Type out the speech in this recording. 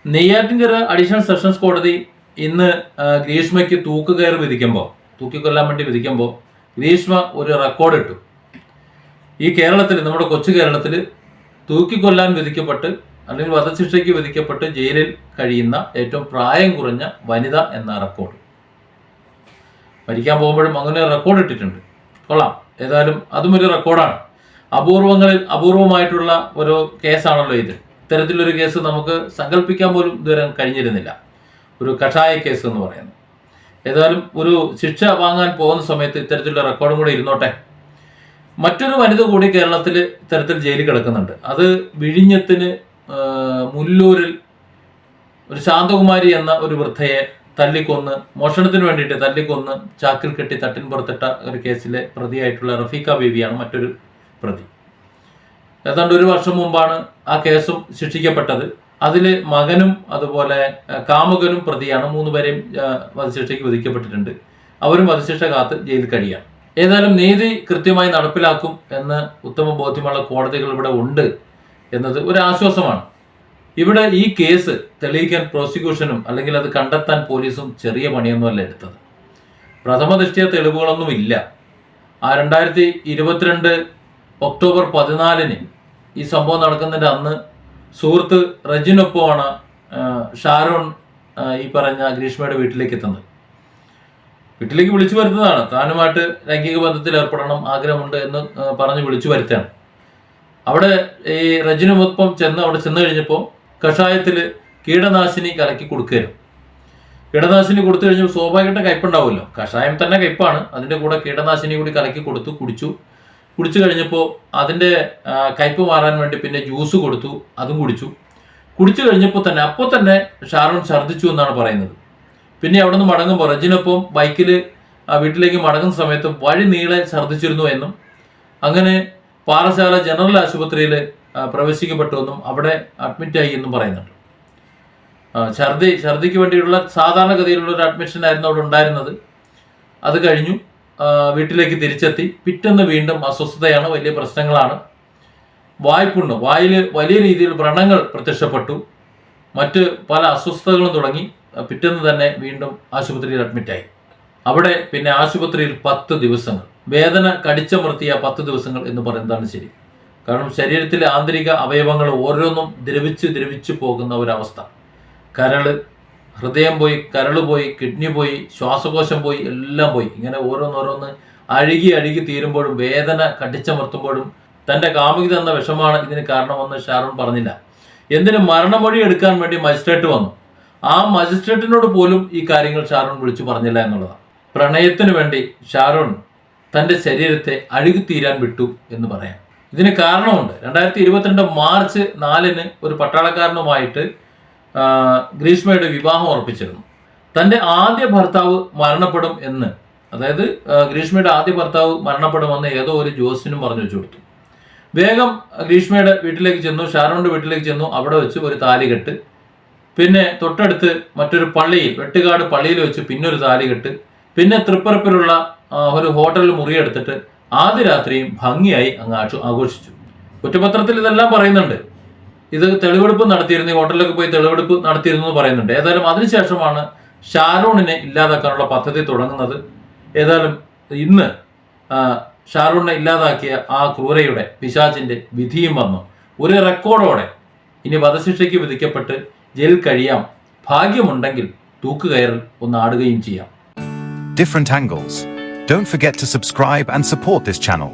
Neyyattinkara additional sessions കോടതി ഇന്ന് ഗ്രീഷ്മയ്ക്ക് തൂക്കുകയർ വിധിക്കുമ്പോൾ, തൂക്കിക്കൊല്ലാൻ വേണ്ടി വിധിക്കുമ്പോൾ ഗ്രീഷ്മ ഒരു റെക്കോർഡ് ഇട്ടു. ഈ കേരളത്തിൽ, നമ്മുടെ കൊച്ചു കേരളത്തിൽ തൂക്കിക്കൊല്ലാൻ വിധിക്കപ്പെട്ട് അല്ലെങ്കിൽ വധശിക്ഷയ്ക്ക് വിധിക്കപ്പെട്ട് ജയിലിൽ കഴിയുന്ന ഏറ്റവും പ്രായം കുറഞ്ഞ വനിത എന്ന റെക്കോർഡ്. മരിക്കാൻ പോകുമ്പോഴും അങ്ങനെ റെക്കോർഡ് ഇട്ടിട്ടുണ്ട്. കൊള്ളാം. ഏതായാലും അതും ഒരു റെക്കോർഡാണ്. അപൂർവങ്ങളിൽ അപൂർവമായിട്ടുള്ള ഒരു കേസാണല്ലോ ഇത്. ഇത്തരത്തിലൊരു കേസ് നമുക്ക് സങ്കല്പിക്കാൻ പോലും ഇതുവരെ കഴിഞ്ഞിരുന്നില്ല, ഒരു കഷായ കേസ് എന്ന് പറയുന്നത്. ഏതായാലും ഒരു ശിക്ഷ വാങ്ങാൻ പോകുന്ന സമയത്ത് ഇത്തരത്തിലുള്ള റെക്കോർഡും കൂടെ ഇരുന്നോട്ടെ. മറ്റൊരു വനിത കൂടി കേരളത്തിൽ ഇത്തരത്തിൽ ജയിലിൽ കിടക്കുന്നുണ്ട്. അത് വിഴിഞ്ഞത്തിന് മുല്ലൂരിൽ ഒരു ശാന്തകുമാരി എന്ന ഒരു വൃദ്ധയെ തല്ലിക്കൊന്ന്, മോഷണത്തിന് വേണ്ടിയിട്ട് തല്ലിക്കൊന്ന് ചാക്കിൽ കെട്ടി തട്ടിൻ പുറത്തിട്ട ഒരു കേസിലെ പ്രതിയായിട്ടുള്ള റഫീഖ ബീവിയാണ് മറ്റൊരു പ്രതി. ഏതാണ്ട് 1 വർഷം മുമ്പാണ് ആ കേസും ശിക്ഷിക്കപ്പെട്ടത്. അതിൽ മകനും അതുപോലെ കാമുകനും പ്രതിയാണ്. 3 പേരെയും വധശിക്ഷയ്ക്ക് വിധിക്കപ്പെട്ടിട്ടുണ്ട്. അവരും വധശിക്ഷ കാത്ത് ജയിലിൽ കഴിയാണ്. ഏതായാലും നീതി കൃത്യമായി നടപ്പിലാക്കും എന്ന് ഉത്തമ ബോധ്യമുള്ള കോടതികൾ ഇവിടെ ഉണ്ട് എന്നത് ഒരു ആശ്വാസമാണ്. ഇവിടെ ഈ കേസ് തെളിയിക്കാൻ പ്രോസിക്യൂഷനും അല്ലെങ്കിൽ അത് കണ്ടെത്താൻ പോലീസും ചെറിയ പണിയൊന്നുമല്ല എടുത്തത്. പ്രഥമ ദൃഷ്ട്യാ തെളിവുകളൊന്നും ഇല്ല. ആ 2022 ഒക്ടോബർ 14 ഈ സംഭവം നടക്കുന്നതിൻ്റെ അന്ന് സുഹൃത്ത് റജിനൊപ്പമാണ് ഷാരോൺ ഈ പറഞ്ഞ ഗ്രീഷ്മയുടെ വീട്ടിലേക്ക് എത്തുന്നത്. വീട്ടിലേക്ക് വിളിച്ചു വരുന്നതാണ്. താനുമായിട്ട് ലൈംഗിക ബന്ധത്തിൽ ഏർപ്പെടണം, ആഗ്രഹമുണ്ട് എന്ന് പറഞ്ഞ് വിളിച്ചു വരുത്താണ്. അവിടെ ഈ റജിനൊപ്പം അവിടെ ചെന്ന് കഴിഞ്ഞപ്പോൾ കഷായത്തിൽ കീടനാശിനി കലക്കി കൊടുക്കുകയായിരുന്നു. കീടനാശിനി കൊടുത്തു കഴിഞ്ഞപ്പോൾ സ്വാഭാവികമായിട്ട് കയ്പുണ്ടാവുമല്ലോ. കഷായം തന്നെ കയ്പാണ്, അതിൻ്റെ കൂടെ കീടനാശിനി കൂടി കലക്കി കൊടുത്തു. കുടിച്ചു കഴിഞ്ഞപ്പോൾ അതിൻ്റെ കയ്പ് മാറാൻ വേണ്ടി പിന്നെ ജ്യൂസ് കൊടുത്തു, അതും കുടിച്ചു കഴിഞ്ഞപ്പോൾ തന്നെ അപ്പോൾ തന്നെ ഷാരോൺ ഛർദ്ദിച്ചു എന്നാണ് പറയുന്നത്. പിന്നെ അവിടെ നിന്ന് മടങ്ങുമ്പോൾ റജിനൊപ്പം ബൈക്കിൽ വീട്ടിലേക്ക് മടങ്ങുന്ന സമയത്ത് വഴി നീളെ ഛർദ്ദിച്ചിരുന്നു എന്നും അങ്ങനെ പാറശാല ജനറൽ ആശുപത്രിയിൽ പ്രവേശിക്കപ്പെട്ടു എന്നും അവിടെ അഡ്മിറ്റായി എന്നും പറയുന്നുണ്ട്. ഛർദിക്ക് വേണ്ടിയിട്ടുള്ള സാധാരണഗതിയിലുള്ള ഒരു അഡ്മിഷൻ ആയിരുന്നു അവിടെ ഉണ്ടായിരുന്നത്. അത് കഴിഞ്ഞു വീട്ടിലേക്ക് തിരിച്ചെത്തി. പിറ്റേന്ന് വീണ്ടും അസ്വസ്ഥതയാണ്, വലിയ പ്രശ്നങ്ങളാണ്. വായ്പുണ്ണു, വായിൽ വലിയ രീതിയിൽ വ്രണങ്ങൾ പ്രത്യക്ഷപ്പെട്ടു, മറ്റ് പല അസ്വസ്ഥതകളും തുടങ്ങി. പിറ്റേന്ന് തന്നെ വീണ്ടും ആശുപത്രിയിൽ അഡ്മിറ്റായി. അവിടെ പിന്നെ ആശുപത്രിയിൽ 10 ദിവസങ്ങൾ, വേദന കടിച്ചമർത്തിയ 10 ദിവസങ്ങൾ എന്ന് പറയുന്നതാണ് ശരി. കാരണം ശരീരത്തിലെ ആന്തരിക അവയവങ്ങൾ ഓരോന്നും ദ്രവിച്ചു പോകുന്ന ഒരവസ്ഥ. കരള്, ഹൃദയം പോയി, കരള് പോയി, കിഡ്നി പോയി, ശ്വാസകോശം പോയി, എല്ലാം പോയി. ഇങ്ങനെ ഓരോന്നോരോന്ന് അഴുകി തീരുമ്പോഴും വേദന കടിച്ചമർത്തുമ്പോഴും തൻ്റെ കാമുകി എന്ന വിഷമാണ് ഇതിന് കാരണമെന്ന് ഷാരോൺ പറഞ്ഞില്ല. എന്തിന് മരണമൊഴി എടുക്കാൻ വേണ്ടി മജിസ്ട്രേറ്റ് വന്നു. ആ മജിസ്ട്രേറ്റിനോട് പോലും ഈ കാര്യങ്ങൾ ഷാരോൺ വിളിച്ചു പറഞ്ഞില്ല എന്നുള്ളതാണ്. പ്രണയത്തിന് വേണ്ടി ഷാരോൺ തൻ്റെ ശരീരത്തെ അഴുകിത്തീരാൻ വിട്ടു എന്ന് പറയാം. ഇതിന് കാരണമുണ്ട്. 2022 മാർച്ച് 4 ഒരു പട്ടാളക്കാരനുമായിട്ട് ഗ്രീഷ്മയുടെ വിവാഹം ഉറപ്പിച്ചിരുന്നു. തൻ്റെ ആദ്യ ഭർത്താവ് മരണപ്പെടും എന്ന്, അതായത് ഗ്രീഷ്മയുടെ ആദ്യ ഭർത്താവ് മരണപ്പെടുമെന്ന് ഏതോ ഒരു ജോസിനും പറഞ്ഞു വെച്ചു കൊടുത്തു. വേഗം ഗ്രീഷ്മയുടെ വീട്ടിലേക്ക് ചെന്നു, ഷാരോണിൻ്റെ വീട്ടിലേക്ക് ചെന്നു. അവിടെ വെച്ച് ഒരു താലികെട്ട്, പിന്നെ തൊട്ടടുത്ത് മറ്റൊരു പള്ളിയിൽ, വെട്ടുകാട് പള്ളിയിൽ വെച്ച് പിന്നൊരു താലികെട്ട്, പിന്നെ തൃപ്പറപ്പിലുള്ള ഒരു ഹോട്ടലിൽ മുറിയെടുത്തിട്ട് ആദ്യ രാത്രിയും ഭംഗിയായി അങ്ങ് ആഘോഷിച്ചു. കുറ്റപത്രത്തിൽ ഇതെല്ലാം പറയുന്നുണ്ട്. ഇത് തെളിവെടുപ്പ് നടത്തിയിരുന്നു, ഈ ഹോട്ടലിലൊക്കെ പോയി തെളിവെടുപ്പ് നടത്തിയിരുന്നു എന്ന് പറയുന്നുണ്ട്. ഏതായാലും അതിനുശേഷമാണ് ഷാരോണിനെ ഇല്ലാതാക്കാനുള്ള പദ്ധതി തുടങ്ങുന്നത്. ഏതായാലും ഇന്ന് ഷാരോണിനെ ഇല്ലാതാക്കിയ ആ ക്രൂരയുടെ പിശാചിന്റെ വിധിയും വന്നു. ഒരു റെക്കോർഡോടെ ഇനി വധശിക്ഷയ്ക്ക് വിധിക്കപ്പെട്ട് ജയിലിൽ കഴിയാം. ഭാഗ്യമുണ്ടെങ്കിൽ തൂക്കുകയറിൽ ഒന്ന് ആടുകയും ചെയ്യാം. Different angles. Don't forget to subscribe and support this channel.